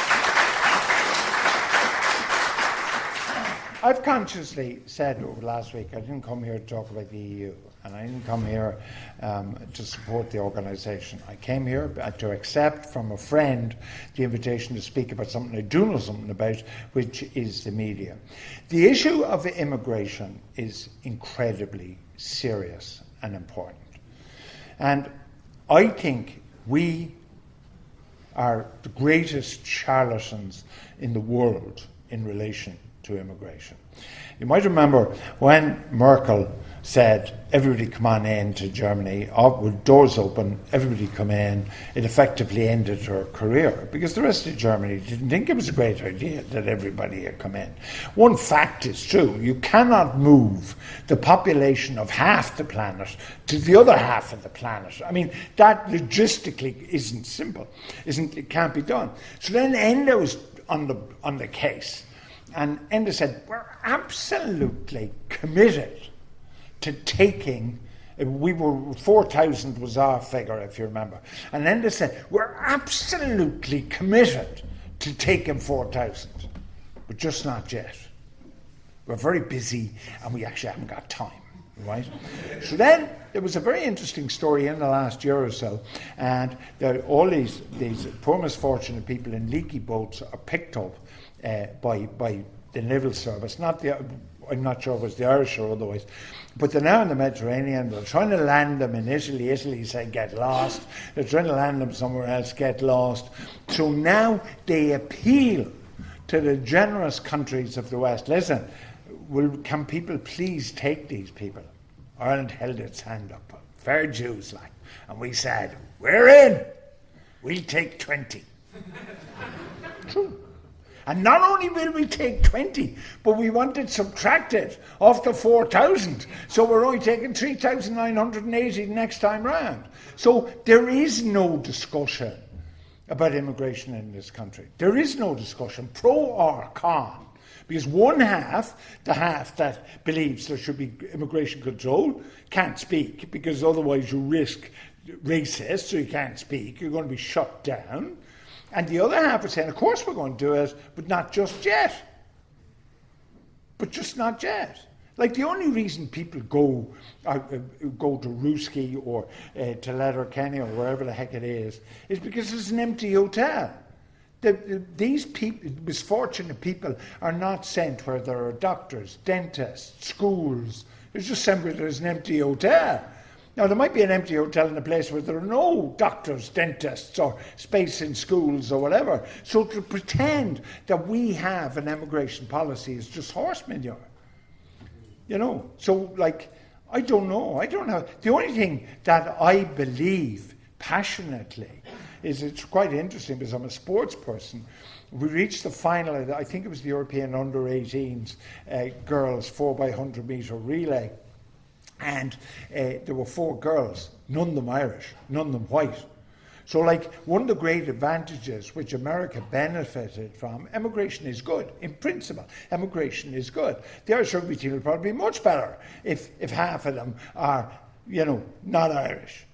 I've consciously said over the last week I didn't come here to talk about the EU, and I didn't come here to support the organisation. I came here to accept from a friend the invitation to speak about something I do know something about, which is the media. The issue of immigration is incredibly serious and important. And I think we are the greatest charlatans in the world in relation to immigration. You might remember when Merkel said, everybody come on in to Germany, with doors open, everybody come in, it effectively ended her career, because the rest of Germany didn't think it was a great idea that everybody had come in. One fact is true, you cannot move the population of half the planet to the other half of the planet. I mean, that logistically isn't simple, it can't be done. So then Enda was on the case, and Enda said, we're absolutely committed to taking, 4,000 was our figure, if you remember. And Enda said, we're absolutely committed to taking 4,000, but just not yet. We're very busy and we actually haven't got time, right? So then there was a very interesting story in the last year or so, and all these poor misfortunate people in leaky boats are picked up by the naval service, I'm not sure if it was the Irish or otherwise, but they're now in the Mediterranean. They're trying to land them in Italy. Italy said, get lost. They're trying to land them somewhere else, get lost. So now they appeal to the generous countries of the West. Listen, can people please take these people? Ireland held its hand up. Fair Jews, like. And we said, we're in. We'll take 20. True. And not only will we take 20, but we want it subtracted off the 4,000. So we're only taking 3,980 next time round. So there is no discussion about immigration in this country. There is no discussion, pro or con. Because one half, the half that believes there should be immigration control, can't speak, because otherwise you risk racist, so you can't speak, you're going to be shut down. And the other half is saying, of course we're going to do it, but not just yet. But just not yet. Like, the only reason people go to Ruski or to Letterkenny or wherever the heck it is because it's an empty hotel. These people, misfortunate people, are not sent where there are doctors, dentists, schools. It's just sent where there's an empty hotel. Now, there might be an empty hotel in a place where there are no doctors, dentists, or space in schools or whatever. So to pretend that we have an immigration policy is just horse manure. You know, so, like, I don't know. The only thing that I believe passionately is, it's quite interesting because I'm a sports person. We reached the final, I think it was the European under-18s girls 4x100 metre relay. And there were 4 girls, none of them Irish, none of them white. So, like, one of the great advantages which America benefited from, immigration is good. In principle, immigration is good. The Irish rugby team will probably be much better if half of them are, you know, not Irish.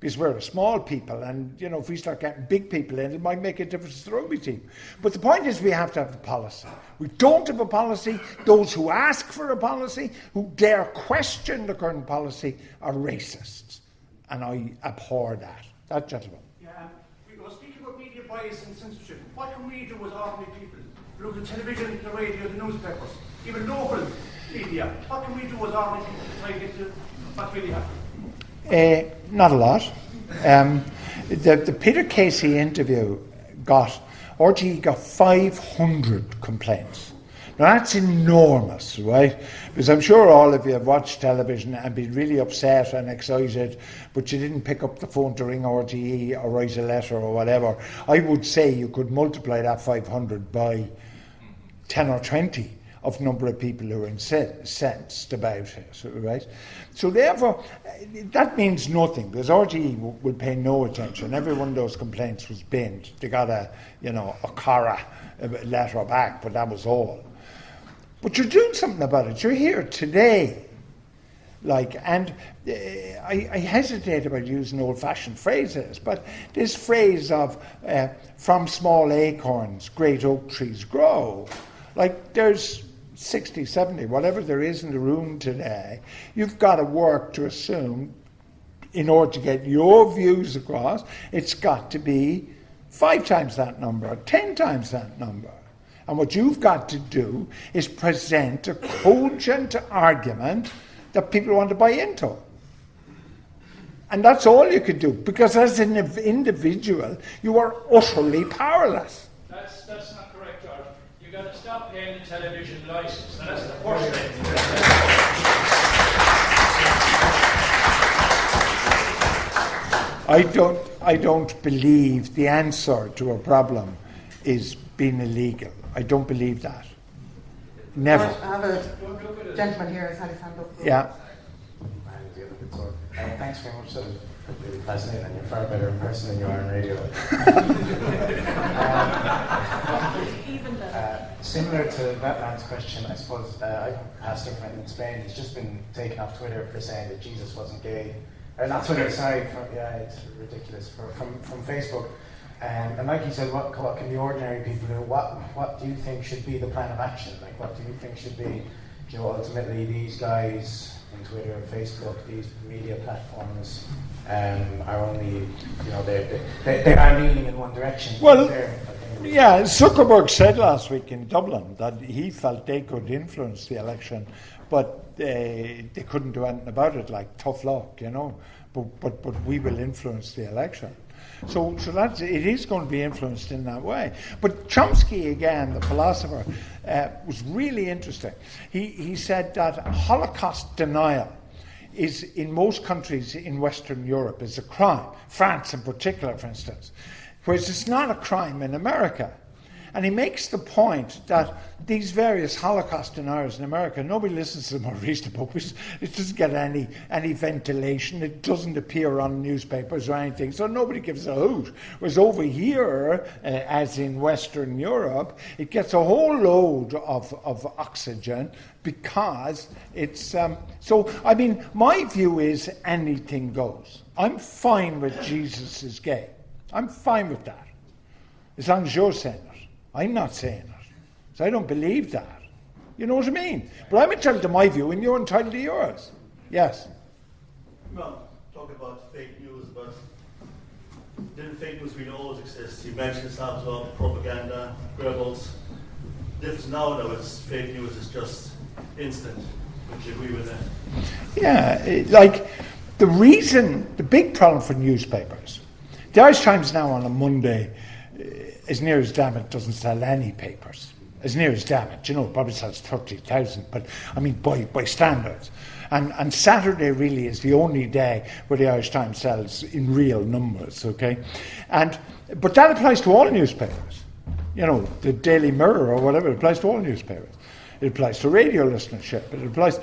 Because we're a small people, and, you know, if we start getting big people in, it might make a difference to the rugby team. But the point is, we have to have a policy. We don't have a policy. Those who ask for a policy, who dare question the current policy, are racists. And I abhor that. That gentleman. Yeah, we were speaking about media bias and censorship. What can we do as ordinary people? Look at the television, the radio, the newspapers, even local media. What can we do as ordinary people to try and get to what's really happening? Not a lot. The Peter Casey interview RTE got 500 complaints. Now that's enormous, right? Because I'm sure all of you have watched television and been really upset and excited, but you didn't pick up the phone to ring RTE or write a letter or whatever. I would say you could multiply that 500 by 10 or 20 of number of people who are incensed about it, right? So therefore, that means nothing, because RTE will pay no attention. Every one of those complaints was binned. They got a Cara letter back, but that was all. But you're doing something about it. You're here today. And I hesitate about using old-fashioned phrases, but this phrase of from small acorns, great oak trees grow. Like, there's 60, 70, whatever there is in the room today, you've got to work to assume, in order to get your views across, it's got to be 5 times that number, 10 times that number. And what you've got to do is present a cogent argument that people want to buy into. And that's all you could do, because as an individual, you are utterly powerless. That's not correct, George. You've got to stop paying the television license. That's the first thing. I don't believe the answer to a problem is being illegal. I don't believe that. Never. I have a gentleman here who's had his hand up. Yeah. Thanks very much. That was really fascinating, and you're far better in person than you are on radio. Similar to that man's question, I suppose, I have a pastor friend in Spain. He's just been taken off Twitter for saying that Jesus wasn't gay. Not Twitter, sorry. It's ridiculous. From Facebook. And like you said, what can the ordinary people do? What do you think should be the plan of action? Like, what do you think should be, ultimately these guys in Twitter and Facebook, these media platforms are only, they are leaning in one direction. Well, yeah, Zuckerberg said last week in Dublin that he felt they could influence the election, but they couldn't do anything about it, like, tough luck, but we will influence the election. So it is going to be influenced in that way. But Chomsky, again, the philosopher, was really interesting. He said that Holocaust denial is, in most countries in Western Europe, is a crime. France in particular, for instance. Whereas it's not a crime in America. And he makes the point that these various Holocaust deniers in America, nobody listens to them or reads the books. It doesn't get any ventilation. It doesn't appear on newspapers or anything. So nobody gives a hoot. Whereas over here, as in Western Europe, it gets a whole load of oxygen because it's... So, I mean, my view is anything goes. I'm fine with Jesus is gay. I'm fine with that. As long as you're saying it. I'm not saying it. So I don't believe that. You know what I mean? But I'm entitled to my view and you're entitled to yours. Yes? Well, talk about fake news, but didn't fake news really always exist? You mentioned yourself as well, propaganda, rebels. The difference now, though, is fake news is just instant. Would you agree with that? Yeah, like the big problem for newspapers, the Irish Times now on a Monday, as near as damn it, doesn't sell any papers. As near as damn it, it probably sells 30,000, but I mean by standards. And Saturday really is the only day where the Irish Times sells in real numbers, okay? But that applies to all newspapers. The Daily Mirror or whatever, it applies to all newspapers. It applies to radio listenership. It applies,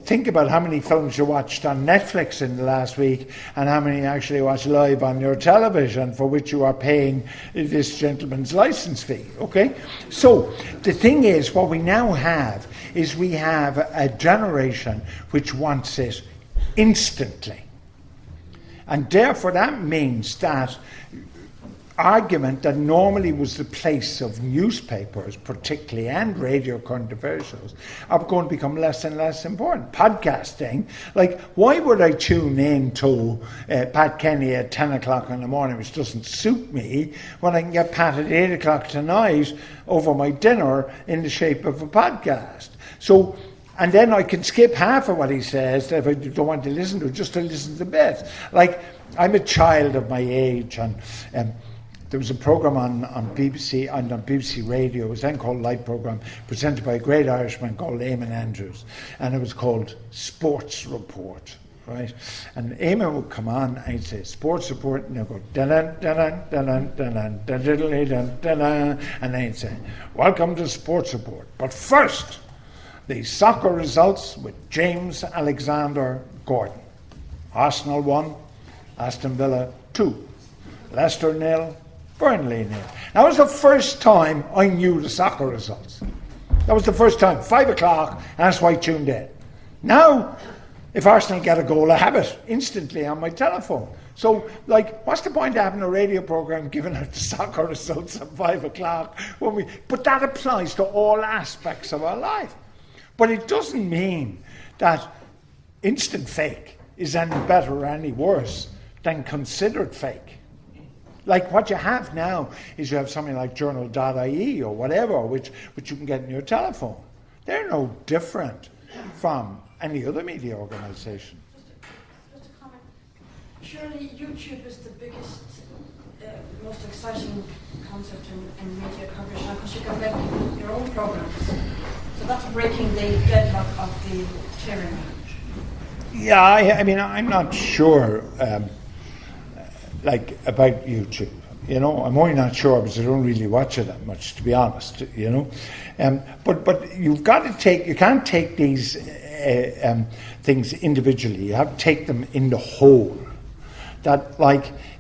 think about how many films you watched on Netflix in the last week and how many actually watched live on your television for which you are paying this gentleman's license fee, okay? So the thing is, what we now have is we have a generation which wants it instantly. And therefore that means that argument that normally was the place of newspapers, particularly, and radio current affairs shows, are going to become less and less important. Podcasting, why would I tune in to Pat Kenny at 10 o'clock in the morning, which doesn't suit me, when I can get Pat at 8 o'clock tonight over my dinner in the shape of a podcast? So, and then I can skip half of what he says if I don't want to listen to it, just to listen to bits. I'm a child of my age, and there was a programme on BBC and on BBC Radio. It was then called Light Programme, presented by a great Irishman called Eamon Andrews, and it was called Sports Report, right? And Eamon would come on and he'd say Sports Report, and he'd go dun dun dun dun dun dun dun, and then he'd say, "Welcome to Sports Report. But first, the soccer results with James Alexander Gordon. Arsenal 1, Aston Villa 2, Leicester 0, Burnley 0. That was the first time I knew the soccer results. That was the first time, 5 o'clock, and that's why I tuned in. Now, if Arsenal get a goal, I have it instantly on my telephone. So, what's the point of having a radio programme giving out the soccer results at 5 o'clock? But that applies to all aspects of our life. But it doesn't mean that instant fake is any better or any worse than considered fake. What you have now is you have something like journal.ie or whatever, which you can get in your telephone. They're no different from any other media organisation. Just a comment. Surely YouTube is the biggest, most exciting concept in media coverage now, because you can make your own programs. So that's breaking the deadlock of the tyranny. Yeah, I'm not sure. About YouTube, I'm only not sure because I don't really watch it that much, to be honest, But you've got to you can't take these things individually. You have to take them in the whole. That,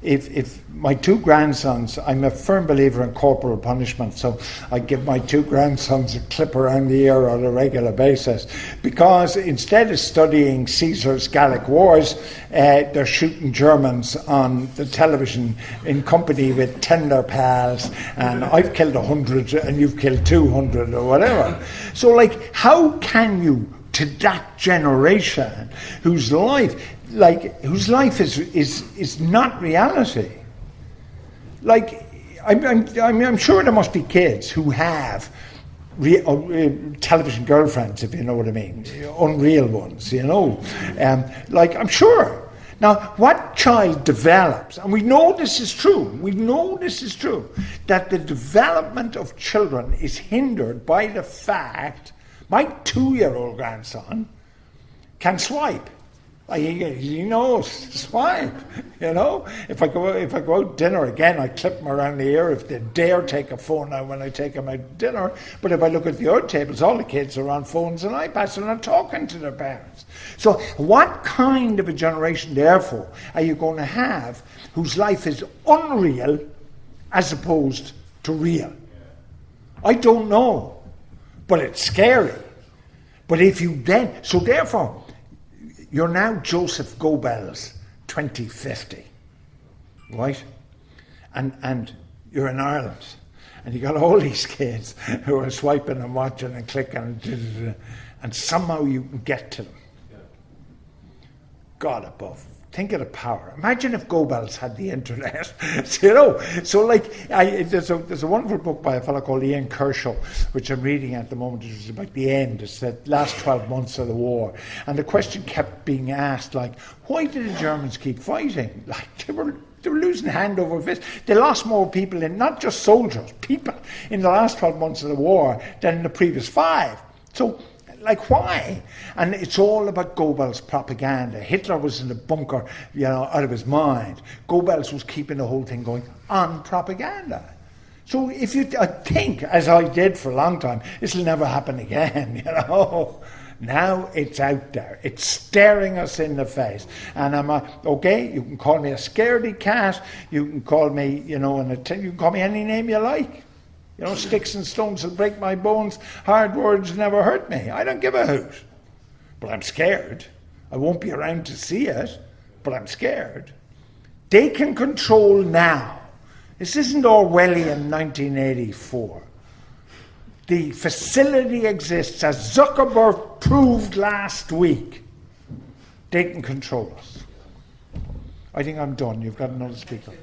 if my two grandsons, I'm a firm believer in corporal punishment, so I give my two grandsons a clip around the ear on a regular basis, because instead of studying Caesar's Gallic Wars, they're shooting Germans on the television in company with tender pals, and I've killed 100 and you've killed 200 or whatever. So, how can you, to that generation whose life is not reality? I'm sure there must be kids who have television girlfriends, if you know what I mean, unreal ones, I'm sure. Now, what child develops, and we know this is true, that the development of children is hindered by the fact my 2-year-old grandson can swipe. He knows, swipe, you know. If I go out dinner again, I clip them around the ear if they dare take a phone out when I take them out to dinner. But if I look at the other tables, all the kids are on phones and iPads and not talking to their parents. So what kind of a generation, therefore, are you going to have whose life is unreal as opposed to real? I don't know, but it's scary. But if you then, so therefore, you're now Joseph Goebbels 2050, right? And you're in Ireland, and you got all these kids who are swiping and watching and clicking, and somehow you can get to them. God above. Think of the power. Imagine if Goebbels had the internet. You know, so like there's a wonderful book by a fellow called Ian Kershaw, which I'm reading at the moment. It's about the end. It's the last 12 months of the war, and the question kept being asked, like, why did the Germans keep fighting? Like they were losing hand over fist. They lost more people, in not just soldiers, people in the last 12 months of the war than in the previous 5. So. Like, why? And it's all about Goebbels' propaganda. Hitler was in the bunker, you know, out of his mind. Goebbels was keeping the whole thing going on propaganda. So if you think, as I did for a long time, this will never happen again, you know. Now it's out there. It's staring us in the face. And I'm okay, you can call me a scaredy cat, you can call me, you know, you can call me any name you like. You know, sticks and stones will break my bones. Hard words never hurt me. I don't give a hoot. But I'm scared. I won't be around to see it, but I'm scared. They can control now. This isn't Orwellian 1984. The facility exists, as Zuckerberg proved last week. They can control us. I think I'm done. You've got another speaker.